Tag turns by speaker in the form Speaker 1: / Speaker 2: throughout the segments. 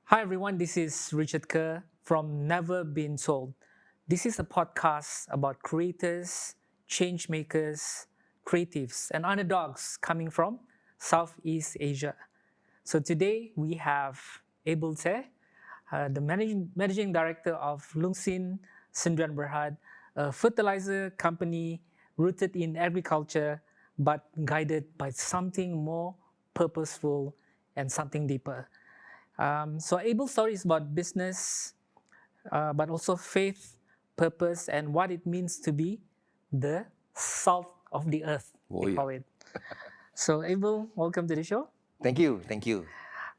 Speaker 1: Hi everyone, this is Richard Kerr from Never Been Told. This is a podcast about creators, change makers, creatives, and underdogs coming from Southeast Asia. So today we have Abel Teh, the managing director of Lungsin Sendirian Berhad, a fertilizer company rooted in agriculture but guided by something more purposeful and something deeper. So Abel's story is about business, but also faith, purpose, and what it means to be the salt of the earth,
Speaker 2: Oh,
Speaker 1: they
Speaker 2: yeah.
Speaker 1: call it. So Abel, welcome to the show.
Speaker 2: Thank you.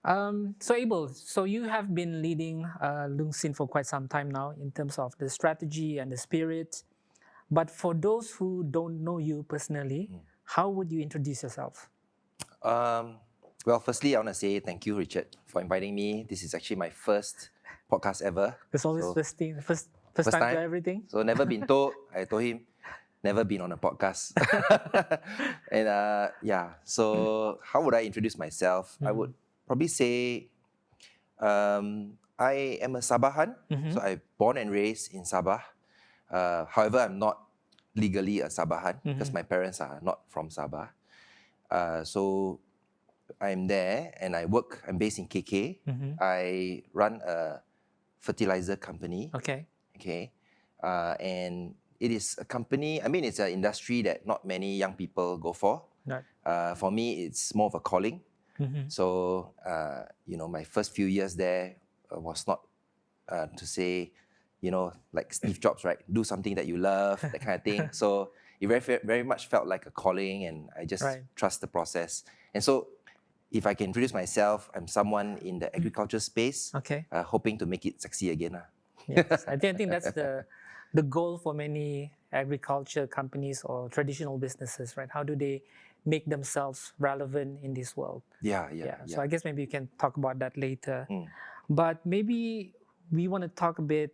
Speaker 1: So Abel, so you have been leading Lungsin for quite some time now in terms of the strategy and the spirit. But for those who don't know you personally, how would you introduce yourself?
Speaker 2: Well, firstly, I want to say thank you, Richard, for inviting me. This is actually my first podcast ever.
Speaker 1: There's always
Speaker 2: So,
Speaker 1: first
Speaker 2: first
Speaker 1: time
Speaker 2: time.
Speaker 1: to everything.
Speaker 2: So never been told. I told him, never been on a podcast. And so how would I introduce myself? I would probably say I am a Sabahan. So I'm born and raised in Sabah. However, I'm not legally a Sabahan because my parents are not from Sabah. So I'm there and I work. I'm based in KK. I run a fertilizer company.
Speaker 1: Okay.
Speaker 2: And it is a company. I mean, it's an industry that not many young people go for.
Speaker 1: Right.
Speaker 2: For me, it's more of a calling. So my first few years there was not to say, like Steve Jobs, right? Do something that you love, that kind of thing. So it very much felt like a calling, and I just trust the process. And so, if I can introduce myself, I'm someone in the agriculture space, hoping to make it sexy again.
Speaker 1: Yes, I think that's the goal for many agriculture companies or traditional businesses, right? How do they make themselves relevant in this world?
Speaker 2: Yeah.
Speaker 1: So I guess maybe you can talk about that later. But maybe we want to talk a bit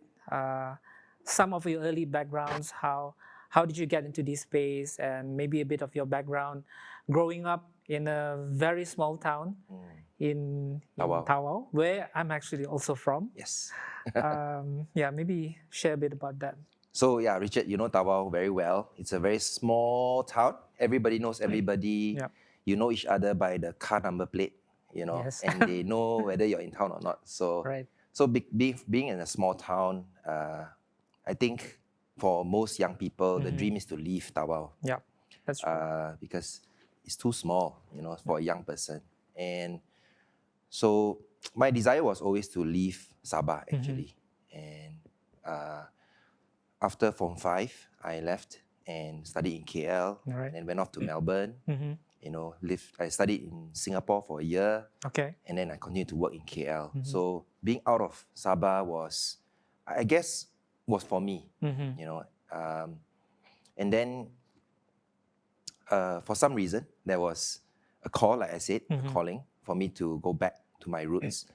Speaker 1: some of your early backgrounds. How did you get into this space, and maybe a bit of your background growing up in a very small town in Tawau, where I'm actually also from.
Speaker 2: Yes.
Speaker 1: Maybe share a bit about that.
Speaker 2: So yeah, Richard, you know Tawau very well. It's a very small town. Everybody knows everybody. You know each other by the car number plate,
Speaker 1: Yes.
Speaker 2: and they know whether you're in town or not. So, being in a small town, I think for most young people, the dream is to leave Tawau.
Speaker 1: Yeah, that's true.
Speaker 2: Because it's too small, for a young person. And so my desire was always to leave Sabah, actually. And after Form 5, I left and studied in KL, and then went off to Melbourne. I studied in Singapore for a year, and then I continued to work in KL. So being out of Sabah was for me, and then for some reason there was a call, like I said, a calling for me to go back to my roots.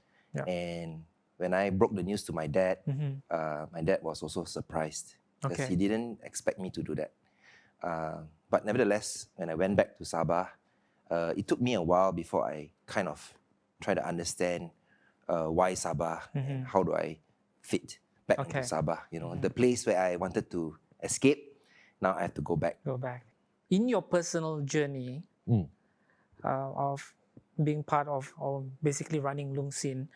Speaker 2: And when I broke the news to my dad was also surprised because he didn't expect me to do that. But nevertheless, when I went back to Sabah, it took me a while before I kind of try to understand why Sabah and how do I fit back into Sabah. The place where I wanted to escape, now I have to go back.
Speaker 1: In your personal journey of being part of, or basically running Lungsin,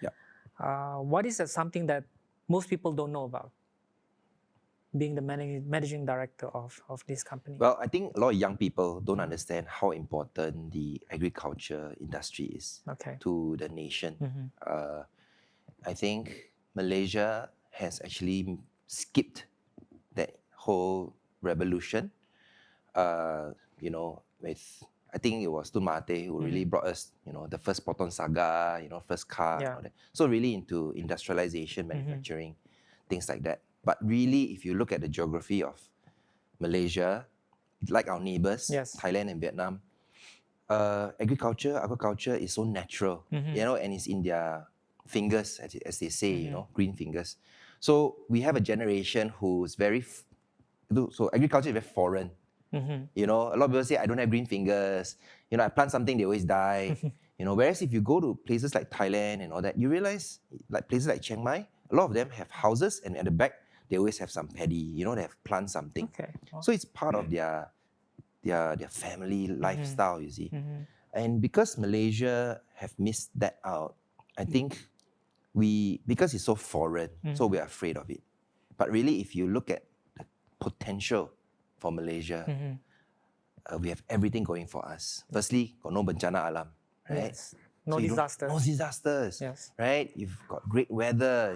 Speaker 1: what is something that most people don't know about being the managing director of this company?
Speaker 2: Well, I think a lot of young people don't understand how important the agriculture industry is to the nation. I think Malaysia has actually skipped that whole revolution. With, I think it was Tun Mahathir who really brought us, the first Proton Saga, first car, and all that. So really into industrialization, manufacturing, things like that. But really, if you look at the geography of Malaysia, like our neighbors, Thailand and Vietnam, agriculture is so natural, and it's in their fingers, as they say, green fingers. So we have a generation who's so agriculture is very foreign. A lot of people say, I don't have green fingers. I plant something, they always die. Whereas if you go to places like Thailand and all that, you realize, like places like Chiang Mai, a lot of them have houses, and at the back they always have some paddy. They have plant something.
Speaker 1: Okay. Wow.
Speaker 2: So it's part of their family lifestyle, you see. And because Malaysia have missed that out, I think because it's so foreign, so we're afraid of it. But really, if you look at the potential for Malaysia, we have everything going for us. Firstly, got no bencana alam, right?
Speaker 1: Yes. No disasters.
Speaker 2: No disasters,
Speaker 1: Yes.
Speaker 2: right? You've got great weather,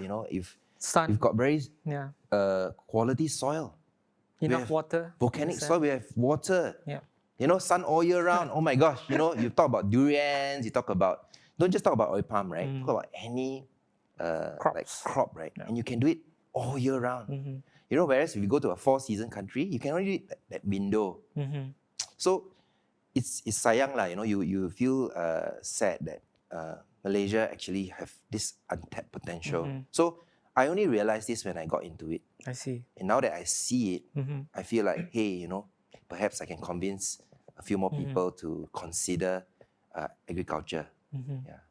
Speaker 1: Sun.
Speaker 2: you've got very
Speaker 1: Yeah.
Speaker 2: quality soil.
Speaker 1: Enough water.
Speaker 2: Volcanic soil, we have water.
Speaker 1: Yeah.
Speaker 2: Sun all year round. Oh my gosh, you talk about durians, don't just talk about oil palm, right? Talk about any like crop, right? Yeah. And you can do it all year round. Whereas if you go to a 4-season country, you can only do it that window. So it's sayang lah, you feel sad that Malaysia actually have this untapped potential. So I only realized this when I got into it.
Speaker 1: I see.
Speaker 2: And now that I see it, I feel like, hey, perhaps I can convince a few more people to consider agriculture. Yeah.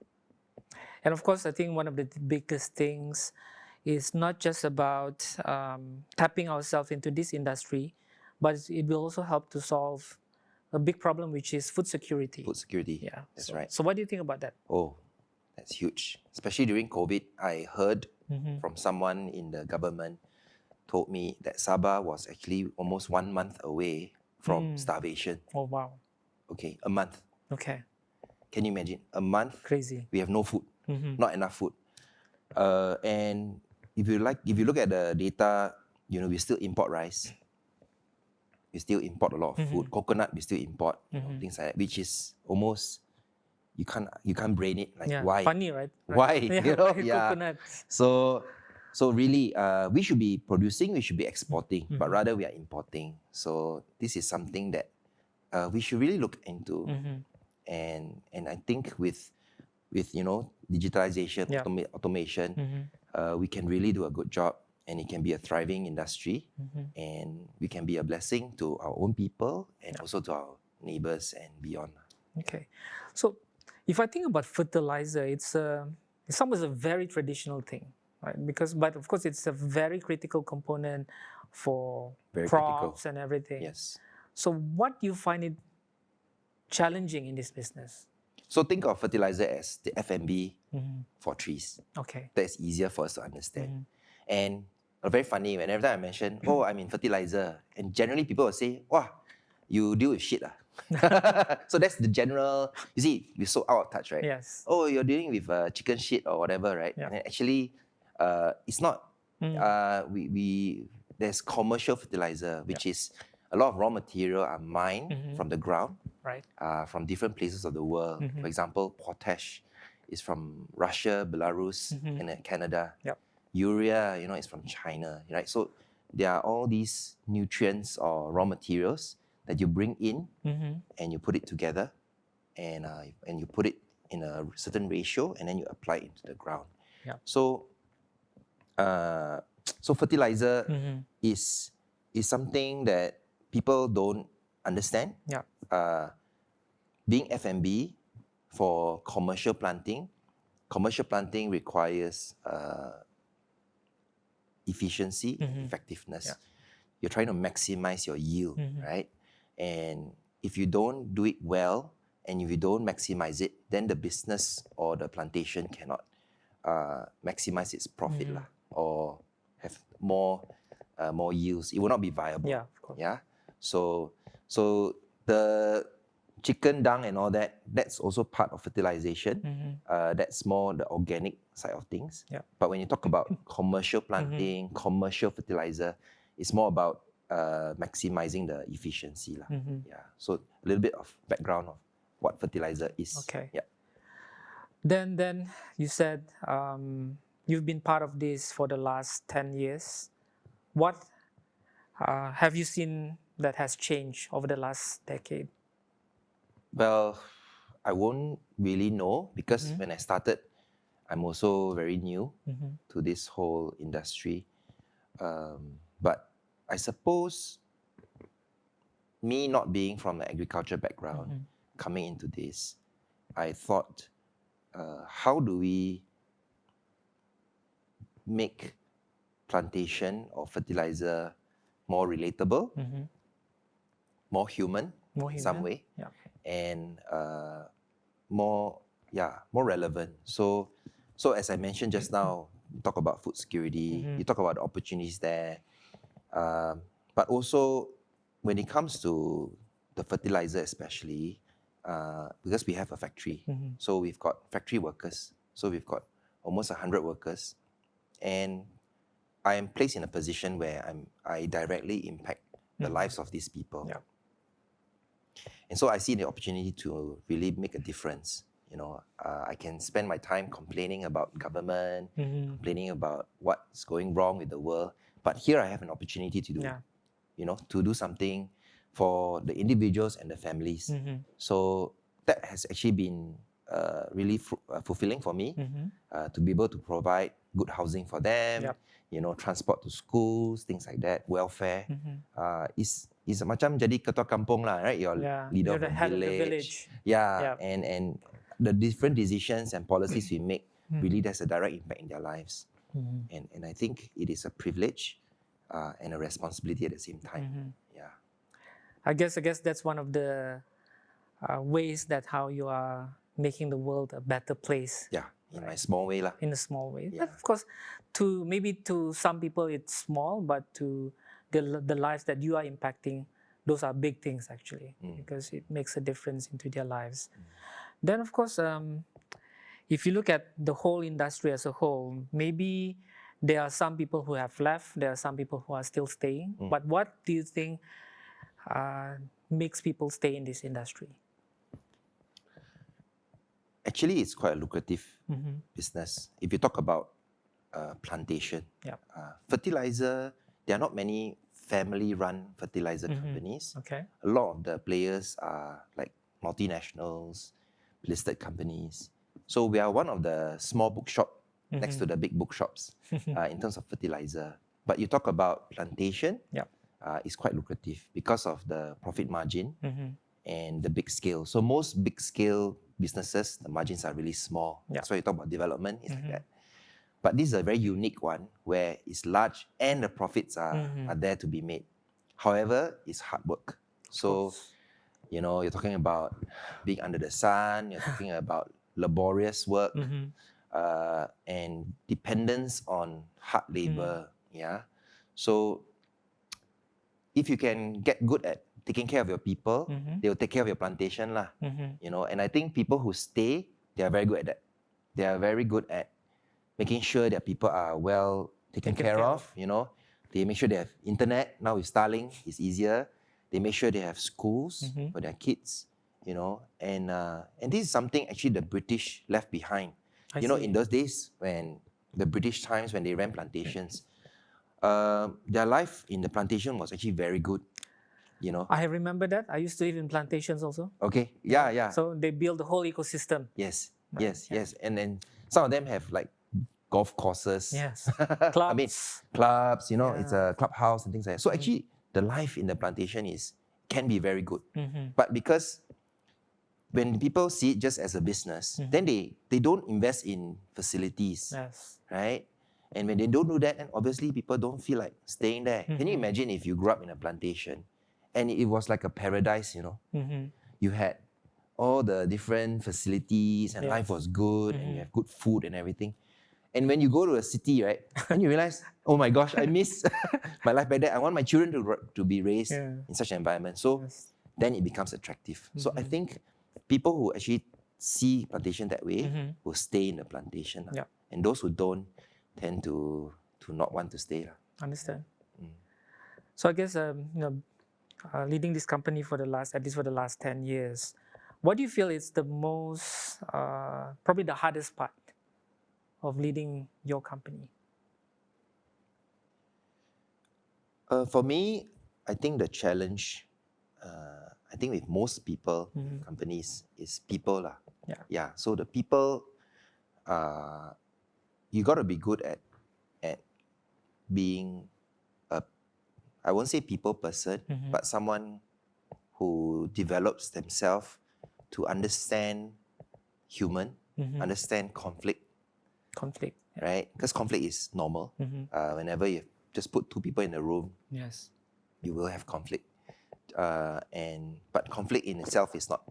Speaker 1: And of course, I think one of the biggest things is not just about tapping ourselves into this industry, but it will also help to solve a big problem, which is food security.
Speaker 2: Food security.
Speaker 1: Yeah,
Speaker 2: that's right.
Speaker 1: So what do you think about that?
Speaker 2: Oh, that's huge. Especially during COVID, I heard from someone in the government told me that Sabah was actually almost 1 month away from starvation.
Speaker 1: Oh, wow.
Speaker 2: Okay, a month.
Speaker 1: Okay.
Speaker 2: Can you imagine? A month.
Speaker 1: Crazy.
Speaker 2: We have no food, not enough food. And if you look at the data, we still import rice. We still import a lot of food. Coconut, we still import, things like that, which is almost, you can't brain it. Like, why?
Speaker 1: Funny, right?
Speaker 2: Why?
Speaker 1: Yeah, coconut.
Speaker 2: So really, we should be producing, we should be exporting, but rather we are importing. So this is something that we should really look into. And I think with digitalization, automation, we can really do a good job, and it can be a thriving industry, and we can be a blessing to our own people and also to our neighbors and beyond.
Speaker 1: Okay, so if I think about fertilizer, it's almost a very traditional thing, right? But of course, it's a very critical component for crops and everything.
Speaker 2: Yes.
Speaker 1: So what do you find it challenging in this business?
Speaker 2: So think of fertilizer as the FMB for trees.
Speaker 1: Okay.
Speaker 2: That's easier for us to understand. And very funny, whenever I mention, oh, I'm in fertilizer, and generally people will say, wow, you deal with shit. So that's the general, you see, we're so out of touch, right?
Speaker 1: Yes.
Speaker 2: Oh, you're dealing with chicken shit or whatever, right?
Speaker 1: Yeah.
Speaker 2: And actually, it's not. There's commercial fertilizer, which is a lot of raw material are mined from the ground,
Speaker 1: right?
Speaker 2: From different places of the world. For example, potash is from Russia, Belarus, and Canada.
Speaker 1: Yep.
Speaker 2: Urea, is from China, right? So there are all these nutrients or raw materials that you bring in and you put it together, and you put it in a certain ratio, and then you apply it into the ground.
Speaker 1: Yep.
Speaker 2: So fertilizer is something that people don't understand.
Speaker 1: Yeah.
Speaker 2: Being FMB for commercial planting requires efficiency, effectiveness. Yeah. You're trying to maximize your yield, right? And if you don't do it well, and if you don't maximize it, then the business or the plantation cannot maximize its profit or have more yields. It will not be viable.
Speaker 1: Yeah, of course.
Speaker 2: Yeah. So the chicken dung and all that, that's also part of fertilization. That's more the organic side of things.
Speaker 1: Yeah.
Speaker 2: But when you talk about commercial planting, commercial fertilizer, it's more about maximizing the efficiency. Yeah. So a little bit of background of what fertilizer is.
Speaker 1: Okay.
Speaker 2: Yeah.
Speaker 1: Then you said you've been part of this for the last 10 years. What have you seen that has changed over the last decade?
Speaker 2: Well, I won't really know because when I started, I'm also very new to this whole industry. But I suppose me not being from an agriculture background, coming into this, I thought, how do we make plantation or fertilizer more relatable, more human in some way, and more relevant. So as I mentioned just now, you talk about food security, you talk about the opportunities there, but also when it comes to the fertilizer especially, because we have a factory, so we've got factory workers, so we've got almost 100 workers, and I am placed in a position where I directly impact the lives of these people. And so I see the opportunity to really make a difference. I can spend my time complaining about government, complaining about what's going wrong with the world. But here I have an opportunity to do, to do something for the individuals and the families. So that has actually been really fulfilling for me, to be able to provide good housing for them, transport to schools, things like that, welfare. Is macam jadi ketua kampung lah, right? You're leader
Speaker 1: You're the head of the village.
Speaker 2: And the different decisions and policies we make really has a direct impact in their lives. And I think it is a privilege and a responsibility at the same time.
Speaker 1: I guess that's one of the ways that how you are making the world a better place.
Speaker 2: In my small way lah.
Speaker 1: In a small way. But of course, maybe to some people it's small, but to the lives that you are impacting, those are big things actually, because it makes a difference into their lives. Then of course, if you look at the whole industry as a whole, maybe there are some people who have left, there are some people who are still staying. But what do you think makes people stay in this industry?
Speaker 2: Actually, it's quite a lucrative business. If you talk about plantation, fertilizer, there are not many family-run fertilizer companies. A lot of the players are like multinationals, listed companies. So we are one of the small bookshop next to the big bookshops in terms of fertilizer. But you talk about plantation, it's quite lucrative because of the profit margin and the big scale. So most big scale businesses, the margins are really small. That's why you talk about development, it's like that. But this is a very unique one where it's large and the profits are there to be made. However, it's hard work. So, you're talking about being under the sun, you're talking about laborious work, and dependence on hard labor. So, if you can get good at taking care of your people, they will take care of your plantation lah. And I think people who stay, they are very good at that. They are very good at making sure that people are well taken care of. They make sure they have internet. Now with Starlink, it's easier. They make sure they have schools for their kids. And this is something actually the British left behind. In those days when the British times when they ran plantations, their life in the plantation was actually very good.
Speaker 1: I remember that. I used to live in plantations also.
Speaker 2: Okay, yeah.
Speaker 1: So they build the whole ecosystem.
Speaker 2: Yes. And then some of them have like golf courses.
Speaker 1: Yes, clubs.
Speaker 2: I mean, clubs, it's a clubhouse and things like that. So actually, the life in the plantation can be very good. But because when people see it just as a business, then they don't invest in facilities, right? And when they don't do that, then obviously people don't feel like staying there. Can you imagine if you grew up in a plantation and it was like a paradise, You had all the different facilities and life was good and you have good food and everything. And when you go to a city, right, then you realize, oh my gosh, I miss my life back there. I want my children to be raised in such an environment. So then it becomes attractive. So I think people who actually see plantation that way will stay in the plantation. And those who don't tend to not want to stay.
Speaker 1: Understand. So I guess, leading this company at least for the last 10 years, what do you feel is the most, probably the hardest part of leading your company?
Speaker 2: For me, I think the challenge, I think with most people, companies, is people lah. So the people, you got to be good at being I won't say people person, but someone who develops themselves to understand human, understand conflict, right? Because conflict is normal. Whenever you just put two people in a room,
Speaker 1: Yes.
Speaker 2: you will have conflict. But conflict in itself is not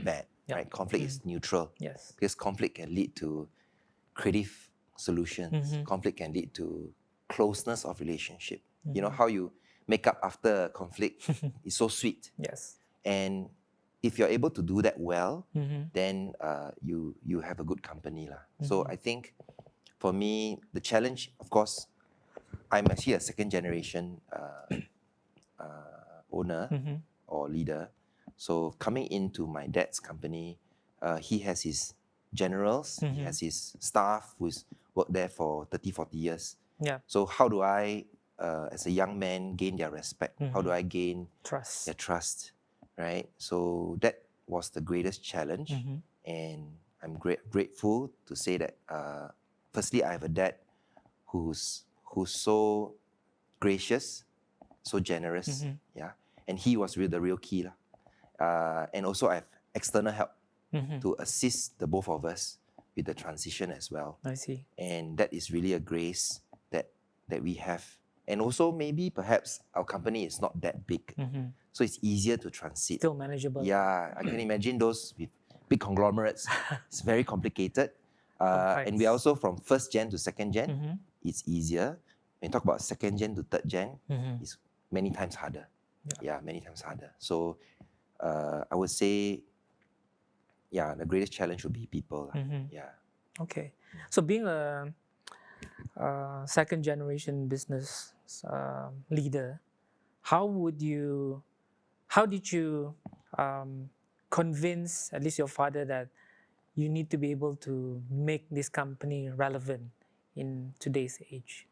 Speaker 2: bad, right? Conflict is neutral.
Speaker 1: Yes.
Speaker 2: Because conflict can lead to creative solutions. Conflict can lead to closeness of relationship. You know how you make up after conflict is so sweet.
Speaker 1: Yes.
Speaker 2: And if you're able to do that well, then you have a good company lah. So I think for me, the challenge, of course, I'm actually a second generation owner or leader. So coming into my dad's company, he has his generals, he has his staff who's worked there for 30, 40 years.
Speaker 1: Yeah.
Speaker 2: So how do I, as a young man, gain their respect? How do I gain their trust, right? So that was the greatest challenge. And I'm grateful to say that, firstly, I have a dad who's so gracious, so generous, yeah. And he was the real key lah. And also I have external help to assist the both of us with the transition as well.
Speaker 1: I see.
Speaker 2: And that is really a grace that we have. And also maybe perhaps our company is not that big, so it's easier to transit.
Speaker 1: Still manageable.
Speaker 2: Yeah, I can imagine those with big conglomerates. It's very complicated. And we are also from first gen to second gen. It's easier. When you talk about second gen to third gen, it's many times harder. Yeah, many times harder. So I would say, yeah, the greatest challenge would be people. Yeah.
Speaker 1: Okay. So being a second generation business leader, how did you convince at least your father that you need to be able to make this company relevant in today's age?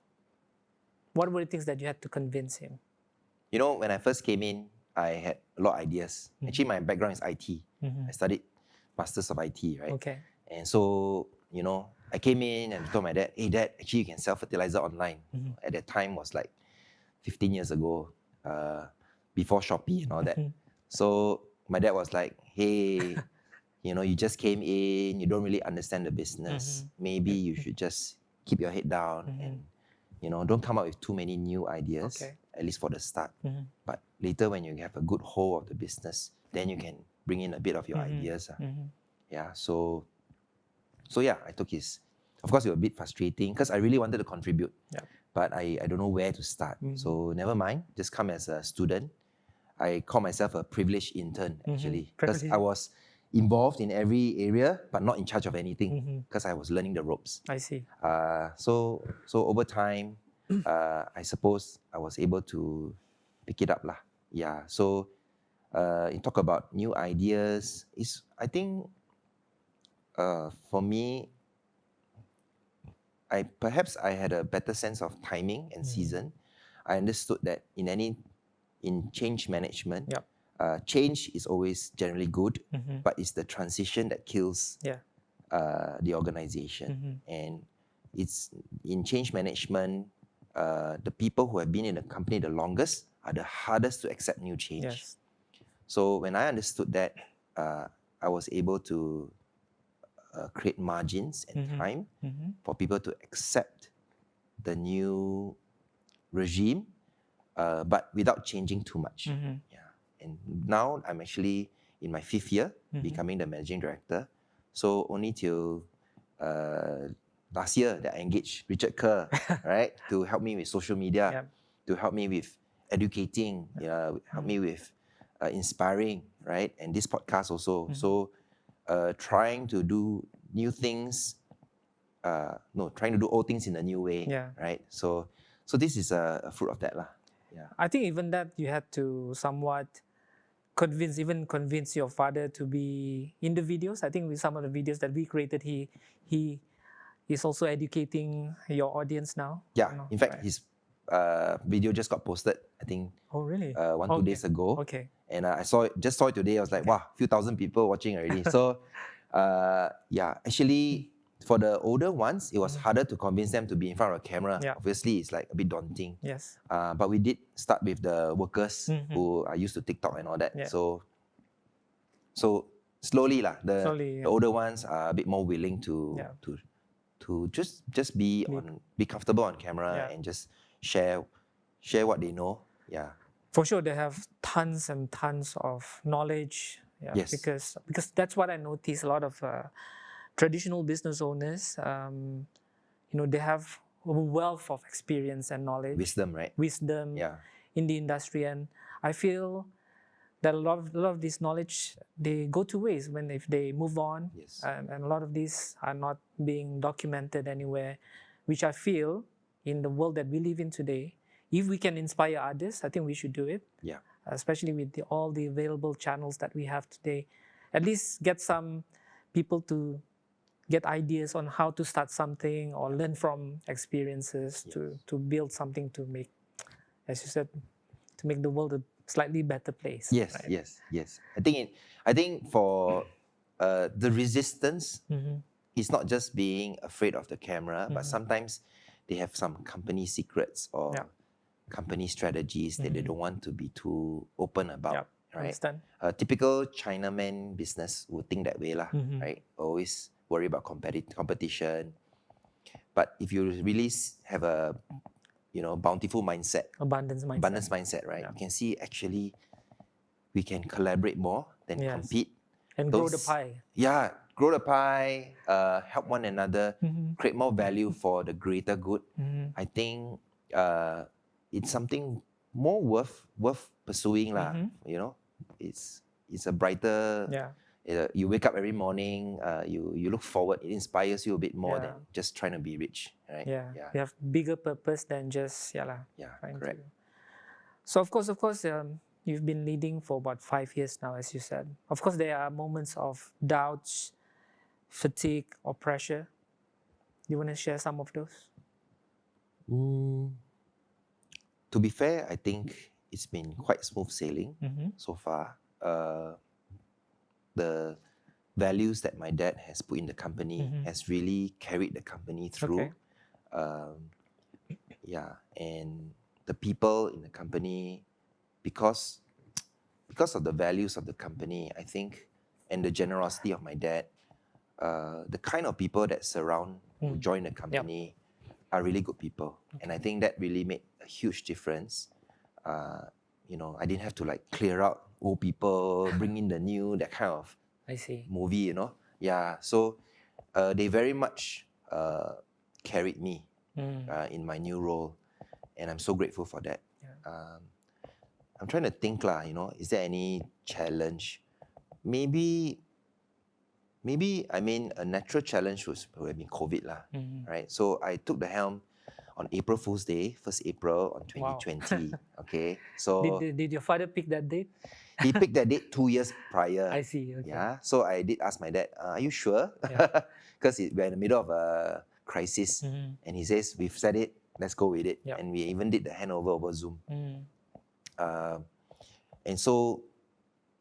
Speaker 1: What were the things that you had to convince him?
Speaker 2: You know, when I first came in, I had a lot of ideas. Actually, my background is IT. I studied Masters of IT, right?
Speaker 1: Okay.
Speaker 2: And so, you know, I came in and told my dad, hey dad, actually you can sell fertilizer online. At that time was like 15 years ago, before Shopee and all that. So my dad was like, hey, you know, you just came in, you don't really understand the business. Maybe you should just keep your head down and, you know, don't come up with too many new ideas, at least for the start. But later when you have a good hold of the business, then you can bring in a bit of your ideas. Yeah, so yeah, I took his, of course it was a bit frustrating because I really wanted to contribute, but I don't know where to start. So never mind, just come as a student. I call myself a privileged intern actually, because I was involved in every area, but not in charge of anything because I was learning the ropes.
Speaker 1: I see.
Speaker 2: So over time, I suppose I was able to pick it up lah. Yeah. So you talk about new ideas. I think for me, perhaps I had a better sense of timing and season. I understood that in change management, change is always generally good, but it's the transition that kills the organization. And it's in change management, the people who have been in the company the longest are the hardest to accept new change. So when I understood that, I was able to create margins and time for people to accept the new regime, but without changing too much. Yeah. And now I'm actually in my 5th year, becoming the managing director. So only till last year that I engaged Richard Kerr, right, to help me with social media, to help me with educating, help me with inspiring, right, and this podcast also. So trying to do new things, trying to do old things in a new way, right? So this is a fruit of that lah. Yeah.
Speaker 1: I think even that you had to somewhat convince your father to be in the videos. I think with some of the videos that we created, he is also educating your audience now.
Speaker 2: Yeah, in fact, his video just got posted, I think.
Speaker 1: Oh, really?
Speaker 2: 2 days ago.
Speaker 1: Okay.
Speaker 2: And I saw it today. I was like, wow, a few thousand people watching already. So, yeah, actually, for the older ones, it was harder to convince them to be in front of a camera. Obviously, it's like a bit daunting.
Speaker 1: Yes.
Speaker 2: But we did start with the workers who are used to TikTok and all that. So slowly lah.
Speaker 1: Slowly,
Speaker 2: The older ones are a bit more willing
Speaker 1: Yeah.
Speaker 2: to just be comfortable on camera
Speaker 1: Yeah.
Speaker 2: and just share what they know. Yeah.
Speaker 1: For sure, they have tons and tons of knowledge. Yeah,
Speaker 2: Yes.
Speaker 1: because that's what I notice. A lot of traditional business owners, they have a wealth of experience and knowledge,
Speaker 2: Wisdom, right?
Speaker 1: wisdom
Speaker 2: Yeah.
Speaker 1: in the industry, and I feel that a lot of this knowledge, they go to waste if they move on.
Speaker 2: Yes.
Speaker 1: And a lot of these are not being documented anywhere, which I feel in the world that we live in today, if we can inspire others, I think we should do it.
Speaker 2: Yeah.
Speaker 1: Especially with all the available channels that we have today. At least get some people to get ideas on how to start something or learn from experiences to build something to make, as you said, to make the world a slightly better place.
Speaker 2: Yes,
Speaker 1: right?
Speaker 2: yes. I think for the resistance, it's not just being afraid of the camera, but sometimes they have some company secrets or
Speaker 1: Yeah.
Speaker 2: company strategies that they don't want to be too open about.
Speaker 1: Yeah,
Speaker 2: Right?
Speaker 1: understand.
Speaker 2: A typical Chinaman business would think that way lah, right? Always worry about competition. But if you really have a bountiful mindset,
Speaker 1: Abundance mindset.
Speaker 2: right?
Speaker 1: Yeah.
Speaker 2: You can see actually we can collaborate more than
Speaker 1: Yes.
Speaker 2: compete.
Speaker 1: And grow the pie.
Speaker 2: Yeah, grow the pie, help one another, create more value for the greater good. I think it's something more worth pursuing lah. It's a brighter.
Speaker 1: Yeah.
Speaker 2: You wake up every morning. You look forward. It inspires you a bit more
Speaker 1: Yeah.
Speaker 2: than just trying to be rich, right?
Speaker 1: Yeah. You have bigger purpose than just
Speaker 2: Yeah,
Speaker 1: trying
Speaker 2: correct.
Speaker 1: So of course, you've been leading for about 5 years now, as you said. Of course, there are moments of doubts, fatigue, or pressure. You want to share some of those?
Speaker 2: To be fair, I think it's been quite smooth sailing so far. The values that my dad has put in the company has really carried the company through.
Speaker 1: Okay.
Speaker 2: And the people in the company, because of the values of the company, I think, and the generosity of my dad, the kind of people that surround who join the company are really good people. And I think that really made a huge difference. I didn't have to clear out old people, bring in the new, that kind of
Speaker 1: I see.
Speaker 2: movie, Yeah, so they very much carried me in my new role. And I'm so grateful for that.
Speaker 1: Yeah.
Speaker 2: I'm trying to think lah, is there any challenge? Maybe a natural challenge would have been COVID lah, right? So I took the helm on April Fool's Day, 1st April on 2020. Okay, so
Speaker 1: did your father pick that date?
Speaker 2: he picked that date 2 years prior.
Speaker 1: I see. Okay.
Speaker 2: Yeah, so I did ask my dad, are you sure? Because we're in the middle of a crisis, and he says, we've said it, let's go with it.
Speaker 1: Yep.
Speaker 2: And we even did the handover over Zoom. And so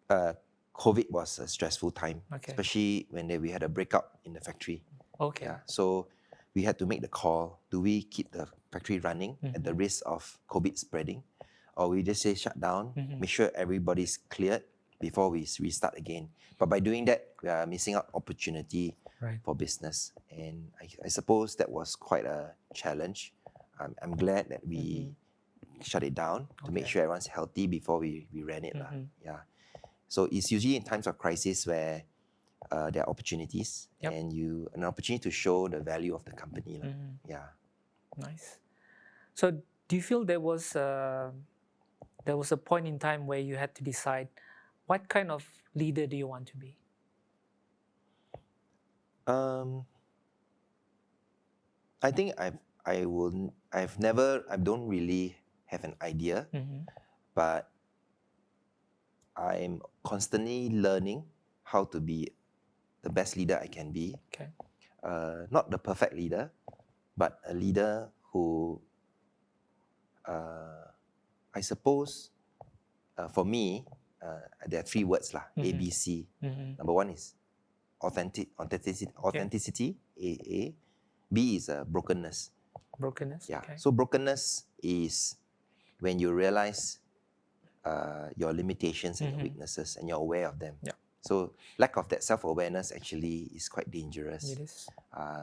Speaker 2: COVID was a stressful time, especially when we had a breakout in the factory.
Speaker 1: Okay.
Speaker 2: Yeah, so we had to make the call. Do we keep the factory running at the risk of COVID spreading? Or we just say shut down, make sure everybody's cleared before we restart again. But by doing that, we are missing out opportunity for business. And I suppose that was quite a challenge. I'm glad that we shut it down to make sure everyone's healthy before we ran it. Yeah. So it's usually in times of crisis where there are opportunities and an opportunity to show the value of the company. Yeah.
Speaker 1: Nice. So do you feel there was a point in time where you had to decide what kind of leader do you want to be?
Speaker 2: I think I don't really have an idea, but I'm constantly learning how to be the best leader I can be.
Speaker 1: Okay.
Speaker 2: Not the perfect leader, but a leader who, I suppose, for me, there are 3 words lah, ABC. Number 1 is authenticity, A. B is brokenness.
Speaker 1: Brokenness.
Speaker 2: Yeah.
Speaker 1: Okay.
Speaker 2: So brokenness is when you realize your limitations and your weaknesses, and you're aware of them.
Speaker 1: Yeah.
Speaker 2: So lack of that self-awareness actually is quite dangerous.
Speaker 1: It is.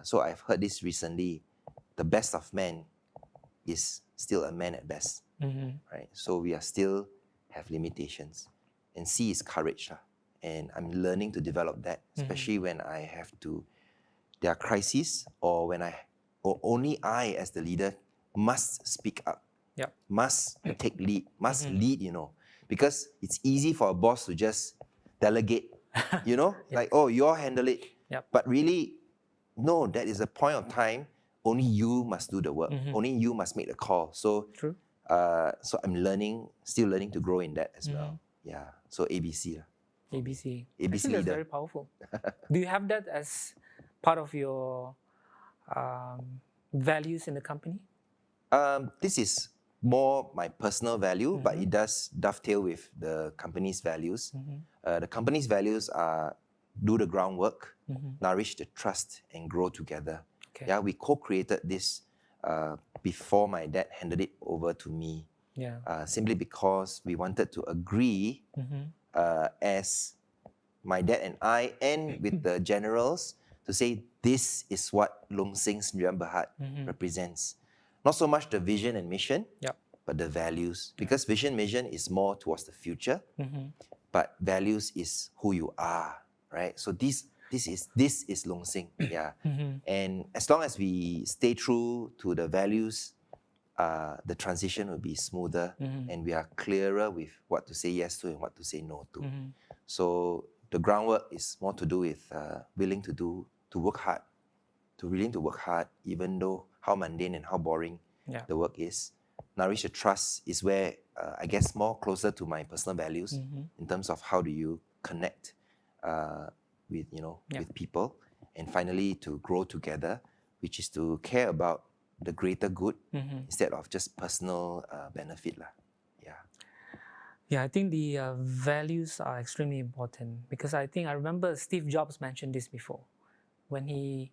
Speaker 2: So I've heard this recently, the best of men is still a man at best, right? So we are still have limitations. And C is courage. And I'm learning to develop that, especially when I have to, there are crises or when or only I as the leader must speak up, must take lead, must lead, because it's easy for a boss to just delegate, like, oh, you all handle it. But really, no, that is a point of time, only you must do the work, only you must make the call. So,
Speaker 1: True.
Speaker 2: So I'm still learning to grow in that as well. Yeah, so ABC.
Speaker 1: ABC.
Speaker 2: ABC
Speaker 1: Actually, that's
Speaker 2: leader.
Speaker 1: very powerful. Do you have that as part of your values in the company?
Speaker 2: This is more my personal value, but it does dovetail with the company's values. The company's values are do the groundwork, nourish the trust, and grow together.
Speaker 1: Okay.
Speaker 2: Yeah, we co-created this before my dad handed it over to me. Simply because we wanted to agree as my dad and I, and with the generals, to say this is what Long Sing Sdn Bhd represents. Not so much the vision and mission, but the values. Because vision, mission is more towards the future, but values is who you are, right? So this is Long Sing, And as long as we stay true to the values, the transition will be smoother, and we are clearer with what to say yes to and what to say no to. So the groundwork is more to do with willing to work hard, even though how mundane and how boring the work is. Nourish the trust is where I guess more closer to my personal values in terms of how do you connect with with people, and finally to grow together, which is to care about the greater good instead of just personal benefit lah.
Speaker 1: Yeah, I think the values are extremely important, because I remember Steve Jobs mentioned this before when he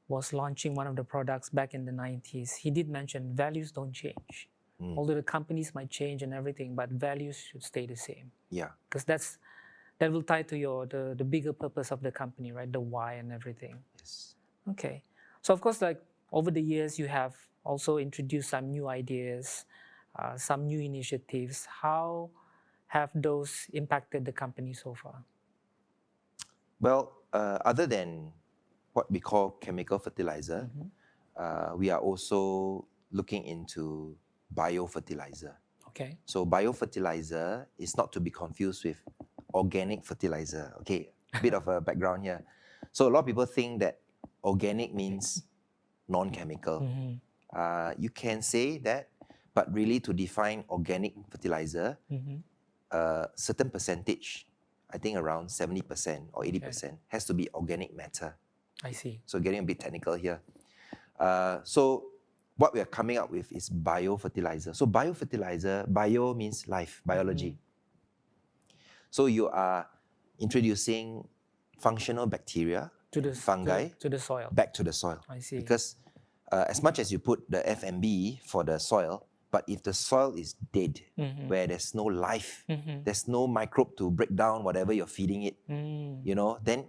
Speaker 1: was launching one of the products back in the 90s. He did mention values don't change. Although the companies might change and everything, but values should stay the same.
Speaker 2: Yeah.
Speaker 1: Because that will tie to the bigger purpose of the company, right? The why and everything.
Speaker 2: Yes.
Speaker 1: Okay. So of course, like over the years, you have also introduced some new ideas, some new initiatives. How have those impacted the company so far?
Speaker 2: Well, other than what we call chemical fertilizer, we are also looking into biofertilizer.
Speaker 1: Okay.
Speaker 2: So biofertilizer is not to be confused with organic fertilizer. Okay, a bit of a background here. So a lot of people think that organic means non-chemical. You can say that, but really to define organic fertilizer, a certain percentage, I think around 70% or 80%, has to be organic matter.
Speaker 1: I see.
Speaker 2: So getting a bit technical here. So what we are coming up with is biofertilizer. So biofertilizer, bio means life, biology. So you are introducing functional bacteria, fungi,
Speaker 1: to the soil.
Speaker 2: back to the soil.
Speaker 1: I see.
Speaker 2: Because as much as you put the FMB for the soil, but if the soil is dead, where there's no life, there's no microbe to break down whatever you're feeding it, then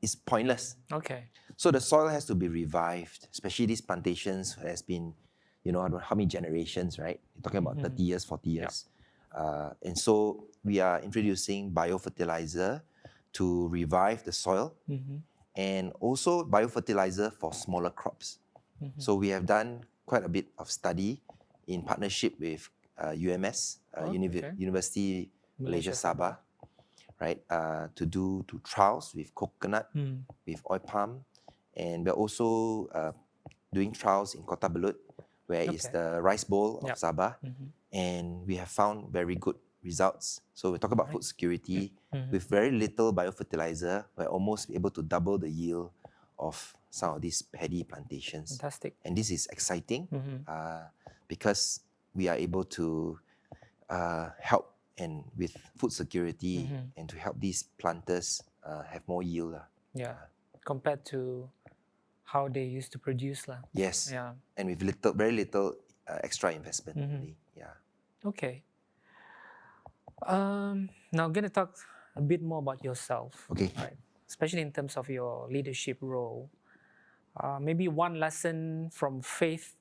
Speaker 2: it's pointless.
Speaker 1: Okay.
Speaker 2: So the soil has to be revived, especially these plantations has been, I don't know how many generations, right? You're talking about 30 years, 40 years. And so we are introducing biofertilizer to revive the soil, and also biofertilizer for smaller crops. So we have done quite a bit of study in partnership with UMS, University Malaysia Sabah, right? To do trials with coconut, with oil palm, and we're also doing trials in Kota Belud, where it's the rice bowl of Sabah, and we have found very good results. So we talk about food security. With very little biofertilizer, we're almost able to double the yield of some of these paddy plantations.
Speaker 1: Fantastic.
Speaker 2: And this is exciting because we are able to help and with food security and to help these planters have more yield.
Speaker 1: Compared to how they used to produce.
Speaker 2: Yes.
Speaker 1: Yeah.
Speaker 2: And with very little extra investment.
Speaker 1: Okay. Now I'm going to talk a bit more about yourself.
Speaker 2: Okay.
Speaker 1: Right. Especially in terms of your leadership role. Maybe one lesson from faith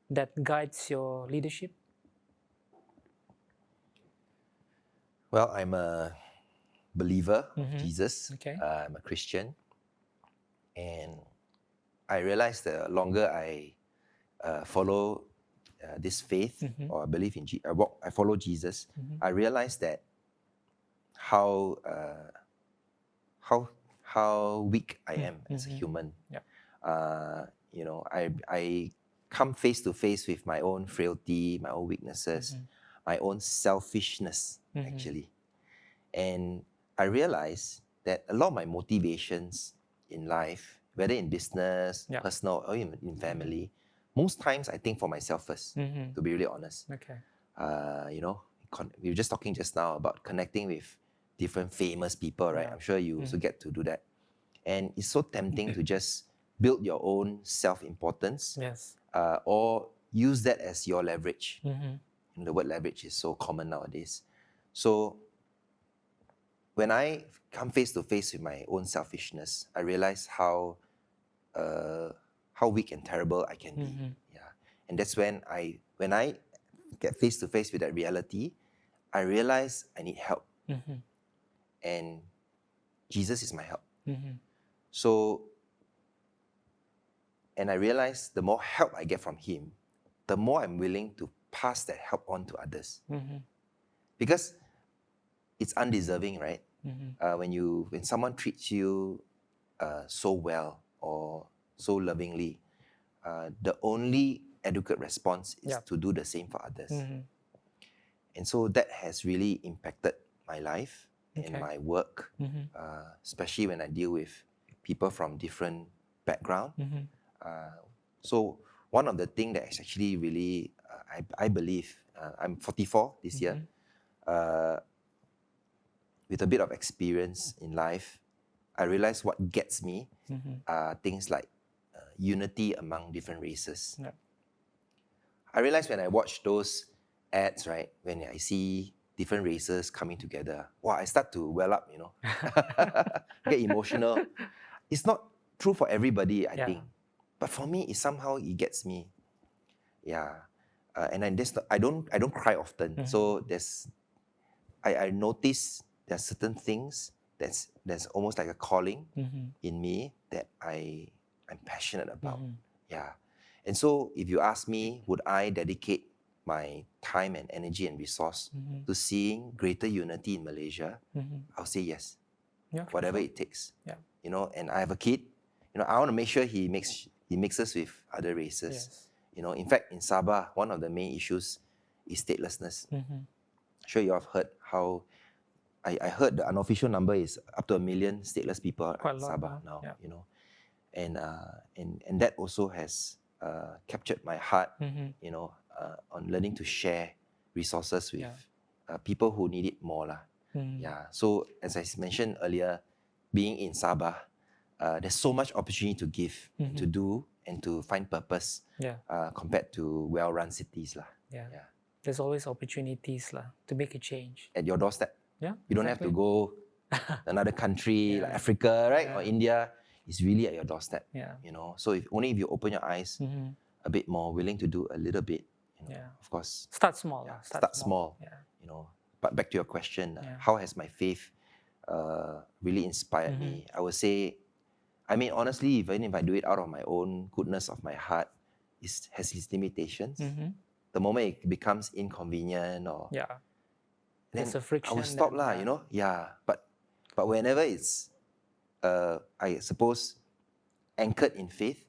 Speaker 1: that guides your leadership.
Speaker 2: Well, I'm a believer of Jesus.
Speaker 1: Okay.
Speaker 2: I'm a Christian. And I realized the longer I follow this faith, or I believe in I follow Jesus, I realized that how weak I am as a human.
Speaker 1: Yeah.
Speaker 2: You know, I come face to face with my own frailty, my own weaknesses, my own selfishness, actually. And I realized that a lot of my motivations in life, whether in business, personal, or even in family, most times I think for myself first, to be really honest.
Speaker 1: Okay.
Speaker 2: You know, we were just talking just now about connecting with different famous people, right? I'm sure you also get to do that. And it's so tempting to just build your own self-importance,
Speaker 1: Yes.
Speaker 2: or use that as your leverage. And the word leverage is so common nowadays. So when I come face to face with my own selfishness, I realize how weak and terrible I can be. Yeah, and that's when I get face to face with that reality, I realize I need help, and Jesus is my help. So, and I realize the more help I get from Him, the more I'm willing to pass that help on to others, because it's undeserving, right? When someone treats you so well or so lovingly, the only adequate response is to do the same for others. And so that has really impacted my life and my work, especially when I deal with people from different background. So one of the things that is actually really, I believe, I'm 44 this year, with a bit of experience in life, I realize what gets me are things like unity among different races. I realize when I watch those ads, right, when I see different races coming together, wow, I start to well up, you know, get emotional. It's not true for everybody, I think, but for me, it gets me. Yeah, and I don't cry often, so I notice there's certain things that's almost like a calling in me that I'm passionate about. Yeah. And so if you ask me, would I dedicate my time and energy and resource to seeing greater unity in Malaysia? I'll say yes. Whatever it takes. You know, and I have a kid. You know, I want to make sure he mixes with other races. You know, in fact, in Sabah, one of the main issues is statelessness. Sure, you have heard how I heard the unofficial number is up to 1 million stateless people in Sabah now. You know, and that also has captured my heart. You know, on learning to share resources with people who need it more lah. Yeah. So as I mentioned earlier, being in Sabah, there's so much opportunity to give, to do, and to find purpose. Compared to well-run cities lah.
Speaker 1: There's always opportunities lah to make a change
Speaker 2: at your doorstep. You don't have to
Speaker 1: exactly.
Speaker 2: go another country like Africa, right, or India. It's really at your doorstep. You know, so if you open your eyes a bit more, willing to do a little bit, you know, of course.
Speaker 1: Start small.
Speaker 2: Start small. You know, but back to your question, how has my faith really inspired me? I would say, I mean, honestly, even if I do it out of my own goodness of my heart, it has its limitations. The moment it becomes inconvenient or then
Speaker 1: there's a friction,
Speaker 2: I will stop lah, you know. But whenever it's I suppose anchored in faith,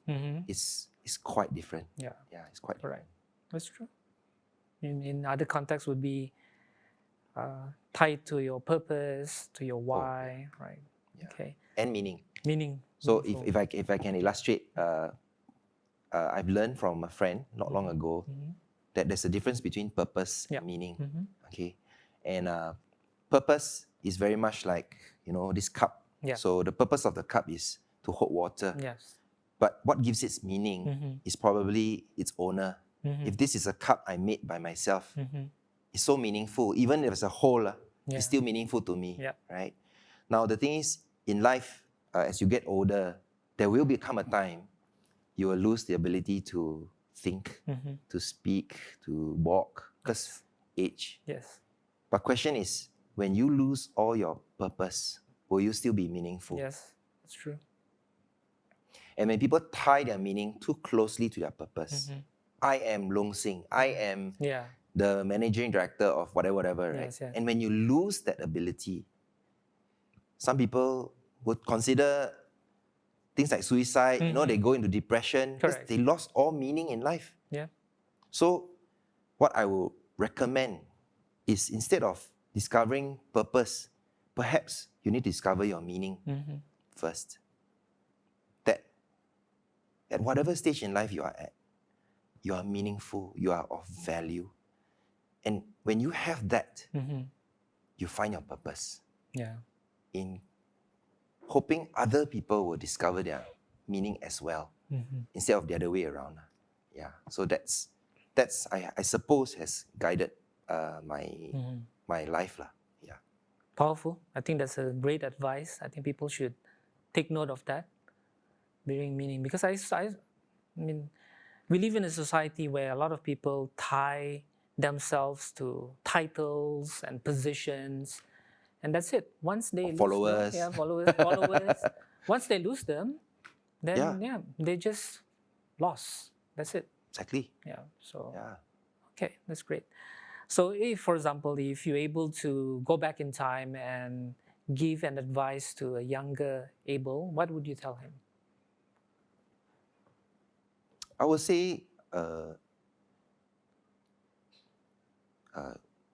Speaker 2: it's quite different. It's quite
Speaker 1: correct. That's true. In other contexts would be tied to your purpose, to your why, right? Okay.
Speaker 2: And meaning. So
Speaker 1: meaningful.
Speaker 2: if I can illustrate, I've learned from a friend not long ago that there's a difference between purpose and meaning. Okay, and purpose is very much like, you know, this cup. So the purpose of the cup is to hold water. But what gives its meaning is probably its owner. If this is a cup I made by myself, it's so meaningful. Even if it's a hole, it's still meaningful to me, right? Now, the thing is, in life, as you get older, there will become a time you will lose the ability to think, to speak, to walk, because age.
Speaker 1: Yes.
Speaker 2: But question is, when you lose all your purpose, will you still be meaningful?
Speaker 1: Yes, that's true.
Speaker 2: And when people tie their meaning too closely to their purpose, I am Long Sing, I am the managing director of whatever, right?
Speaker 1: Yes, yes.
Speaker 2: And when you lose that ability, some people would consider things like suicide, they go into depression because
Speaker 1: Correct.
Speaker 2: they lost all meaning in life.
Speaker 1: Yeah.
Speaker 2: So what I will recommend is, instead of discovering purpose, perhaps you need to discover your meaning first. That at whatever stage in life you are at, you are meaningful, you are of value. And when you have that, you find your purpose.
Speaker 1: Yeah.
Speaker 2: In hoping other people will discover their meaning as well, instead of the other way around. Yeah. So that's I suppose has guided my life. Yeah.
Speaker 1: Powerful. I think that's a great advice. I think people should take note of that, bearing meaning. Because I mean, we live in a society where a lot of people tie themselves to titles and positions, and that's it. Once they lose
Speaker 2: followers.
Speaker 1: them, followers. Once they lose them, then they just lost. That's it.
Speaker 2: Exactly.
Speaker 1: Yeah. So
Speaker 2: Yeah.
Speaker 1: okay, that's great. So if, for example, if you're able to go back in time and give an advice to a younger Abel, what would you tell him?
Speaker 2: I would say,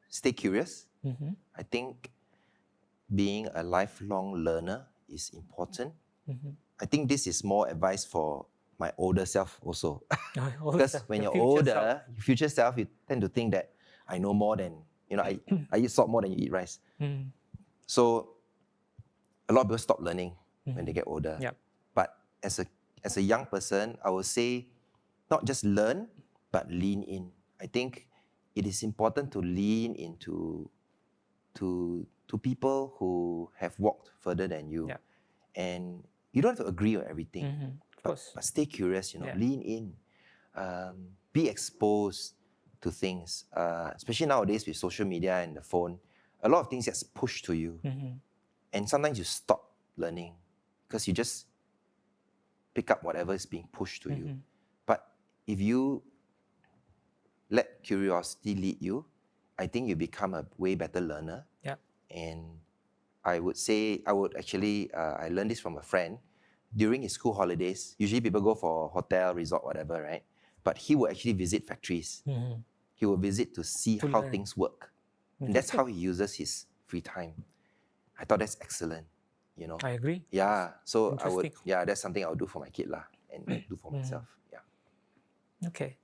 Speaker 2: stay curious. I think being a lifelong learner is important. I think this is more advice for my older self also. Because when you're older, your future self, you tend to think that I know more than, I eat salt more than you eat rice. So a lot of people stop learning when they get older.
Speaker 1: Yep.
Speaker 2: But as a young person, I would say not just learn, but lean in. I think it is important to lean into to people who have walked further than you.
Speaker 1: Yep.
Speaker 2: And you don't have to agree on everything. But stay curious, lean in. Be exposed to things. Especially nowadays with social media and the phone, a lot of things gets pushed to you. And sometimes you stop learning because you just pick up whatever is being pushed to you. But if you let curiosity lead you, I think you become a way better learner.
Speaker 1: Yeah.
Speaker 2: And I would say, I learned this from a friend. During his school holidays, usually people go for hotel, resort, whatever, right? But he would actually visit factories. He would visit to see how things work. And that's how he uses his free time. I thought that's excellent,
Speaker 1: I agree.
Speaker 2: Yeah, so that's something I would do for my kid and do for myself. Yeah.
Speaker 1: Okay.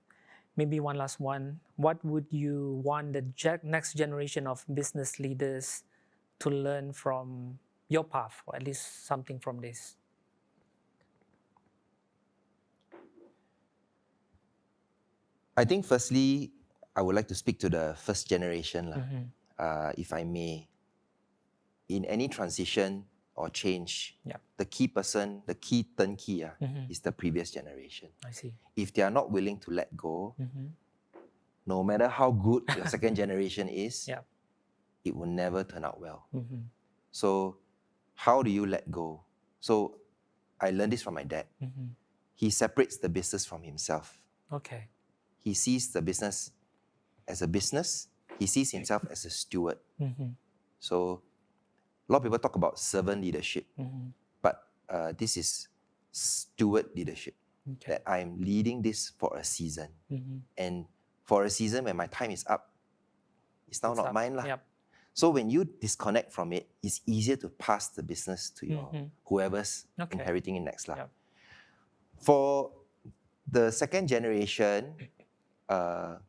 Speaker 1: Maybe one last one. What would you want the next generation of business leaders to learn from your path, or at least something from this?
Speaker 2: I think firstly, I would like to speak to the first generation, if I may. In any transition or change, the key person, the key turnkey is the previous generation.
Speaker 1: I see.
Speaker 2: If they are not willing to let go, no matter how good your second generation is, it will never turn out well. So how do you let go? So I learned this from my dad. He separates the business from himself.
Speaker 1: Okay.
Speaker 2: He sees the business as a business. He sees himself as a steward. So a lot of people talk about servant leadership, but this is steward leadership. That I'm leading this for a season. And for a season, when my time is up, it's now not mine.
Speaker 1: Yep.
Speaker 2: So when you disconnect from it, it's easier to pass the business to your whoever's inheriting it next.
Speaker 1: Yep.
Speaker 2: For the second generation,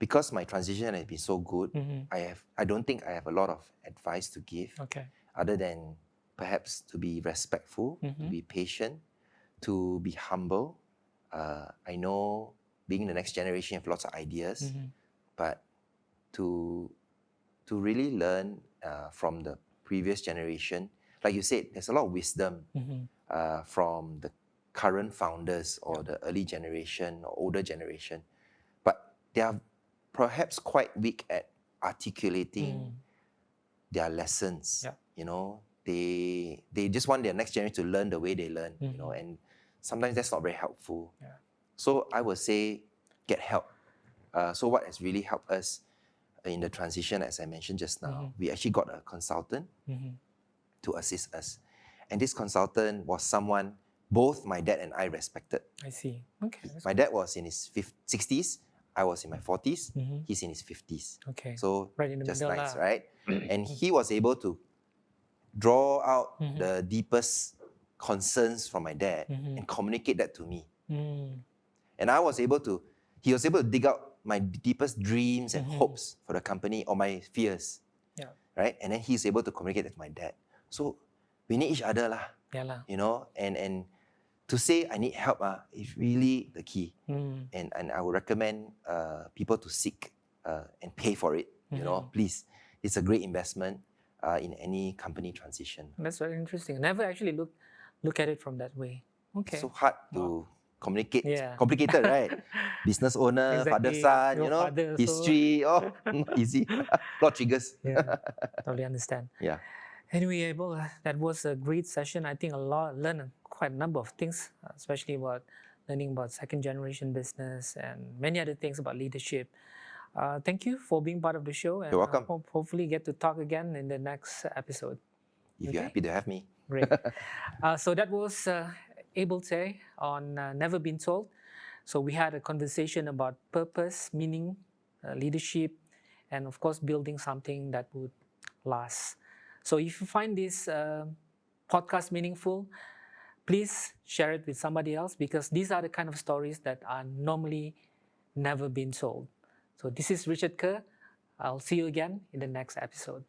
Speaker 2: because my transition has been so good, I don't think I have a lot of advice to give. Other than perhaps to be respectful, to be patient, to be humble. I know being the next generation, you have lots of ideas, but to really learn from the previous generation, like you said, there's a lot of wisdom from the current founders or the early generation or older generation, but they are perhaps quite weak at articulating their lessons. You know, they just want their next generation to learn the way they learn. You know, and sometimes that's not very helpful. So I would say get help. So what has really helped us in the transition, as I mentioned just now, we actually got a consultant to assist us. And this consultant was someone both my dad and I respected.
Speaker 1: I see. Okay.
Speaker 2: My dad was in his 60s, I was in my 40s, he's in his 50s.
Speaker 1: Okay.
Speaker 2: So
Speaker 1: right in the
Speaker 2: just
Speaker 1: middle
Speaker 2: nice,
Speaker 1: lah.
Speaker 2: right? And he was able to draw out the deepest concerns from my dad and communicate that to me. And I was able to, he was able to dig out my deepest dreams and hopes for the company or my fears. Right? And then he's able to communicate that to my dad. So we need each other lah. You know, and to say I need help is really the key. And I would recommend people to seek and pay for it. You know, please. It's a great investment in any company transition.
Speaker 1: That's very interesting. I never actually look at it from that way. Okay.
Speaker 2: So hard to communicate. Complicated, right? Business owner, father, son, you know, history. Oh, not easy. A lot of triggers.
Speaker 1: Totally understand.
Speaker 2: Yeah.
Speaker 1: Anyway, Abel, that was a great session. I think learned quite a number of things, especially about learning about second generation business and many other things about leadership. Thank you for being part of the show. And
Speaker 2: you're welcome.
Speaker 1: Hopefully get to talk again in the next episode.
Speaker 2: If you're happy to have me.
Speaker 1: Great. So that was Abel Teh on Never Been Told. So we had a conversation about purpose, meaning, leadership, and of course building something that would last. So if you find this podcast meaningful, please share it with somebody else, because these are the kind of stories that are normally never been told. So this is Richard Kerr. I'll see you again in the next episode.